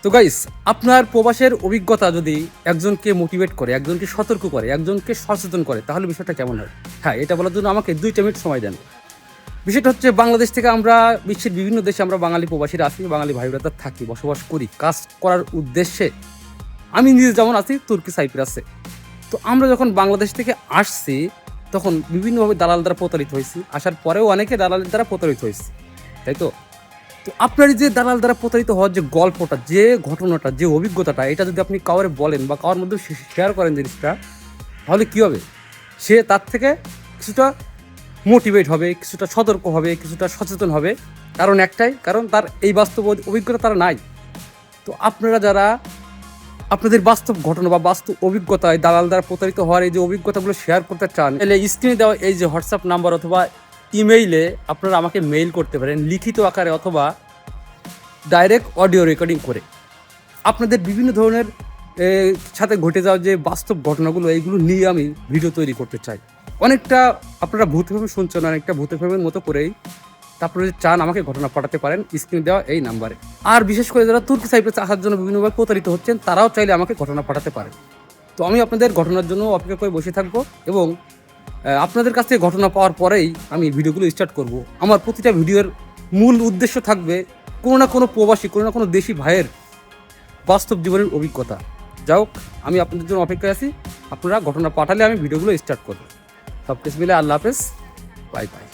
তো গাইস, আপনার প্রবাসের অভিজ্ঞতা যদি একজনকে মোটিভেট করে, একজনকে সতর্ক করে, একজনকে সচেতন করে, তাহলে বিষয়টা কেমন হয়? হ্যাঁ, এটা বলার জন্য আমাকে 2 মিনিট সময় দেন। বিষয়টা হচ্ছে, বাংলাদেশ থেকে আমরা বিশ্বের বিভিন্ন দেশে আমরা বাঙালি প্রবাসীরা আছি, বাঙালি ভাই ব্রাদার থাকি, বসবাস করি কাজ করার উদ্দেশ্যে। আমি নিজে যেমন আছি তুর্কি সাইপ্রাসে। তো আমরা যখন বাংলাদেশ থেকে আসছি, তখন বিভিন্নভাবে দালাল দ্বারা প্রতারিত হয়েছি। আসার পরেও অনেকে দালালের দ্বারা প্রতারিত হয়েছে, তাই তো? তো আপনার এই যে দালাল দ্বারা প্রতারিত হওয়ার যে গল্পটা, যে ঘটনাটা, যে অভিজ্ঞতাটা, এটা যদি আপনি কাউরে বলেন বা কারোর মধ্যে শেয়ার করেন জিনিসটা, তাহলে কী হবে? সে তার থেকে কিছুটা মোটিভেট হবে, কিছুটা সতর্ক হবে, কিছুটা সচেতন হবে। কারণ একটাই, কারণ তার এই বাস্তব অভিজ্ঞতা তার নাই। তো আপনারা যারা আপনাদের বাস্তব ঘটনা বা বাস্তব অভিজ্ঞতায় দালাল দ্বারা প্রতারিত হওয়ার এই যে অভিজ্ঞতাগুলো শেয়ার করতে চান, তাহলে স্ক্রিনে দেওয়া এই যে হোয়াটসঅ্যাপ নাম্বার অথবা ইমেইলে আপনারা আমাকে মেইল করতে পারেন, লিখিত আকারে অথবা ডাইরেক্ট অডিও রেকর্ডিং করে। আপনাদের বিভিন্ন ধরনের সাথে ঘটে যাওয়া যে বাস্তব ঘটনাগুলো, এইগুলো নিয়ে আমি ভিডিও তৈরি করতে চাই। অনেকটা আপনারা ভূত ফিল্ম শুনছেন, অনেকটা ভূত ফিল্মের মতো করেই। তারপরে যদি চান, আমাকে ঘটনা পাঠাতে পারেন স্ক্রিনে দেওয়া এই নাম্বারে। আর বিশেষ করে যারা তুর্কি সাইপ্রাসে আসার জন্য বিভিন্নভাবে প্রতারিত হচ্ছেন, তারাও চাইলে আমাকে ঘটনা পাঠাতে পারেন। তো আমি আপনাদের ঘটনার জন্য অপেক্ষা করে বসে থাকবো, এবং আপনাদের কাছ থেকে ঘটনা পাওয়ার পরেই আমি ভিডিওগুলো স্টার্ট করব। আমার প্রতিটা ভিডিওর মূল উদ্দেশ্য থাকবে কোনো না কোনো প্রবাসী, কোনো না কোনো দেশি ভাইয়ের বাস্তব জীবনের অভিজ্ঞতা। যাই হোক, আমি আপনাদের জন্য অপেক্ষায় আছি। আপনারা ঘটনা পাঠালে আমি ভিডিওগুলো স্টার্ট করব। সব কিছু মিলে আল্লাহ হাফেজ, বাই বাই।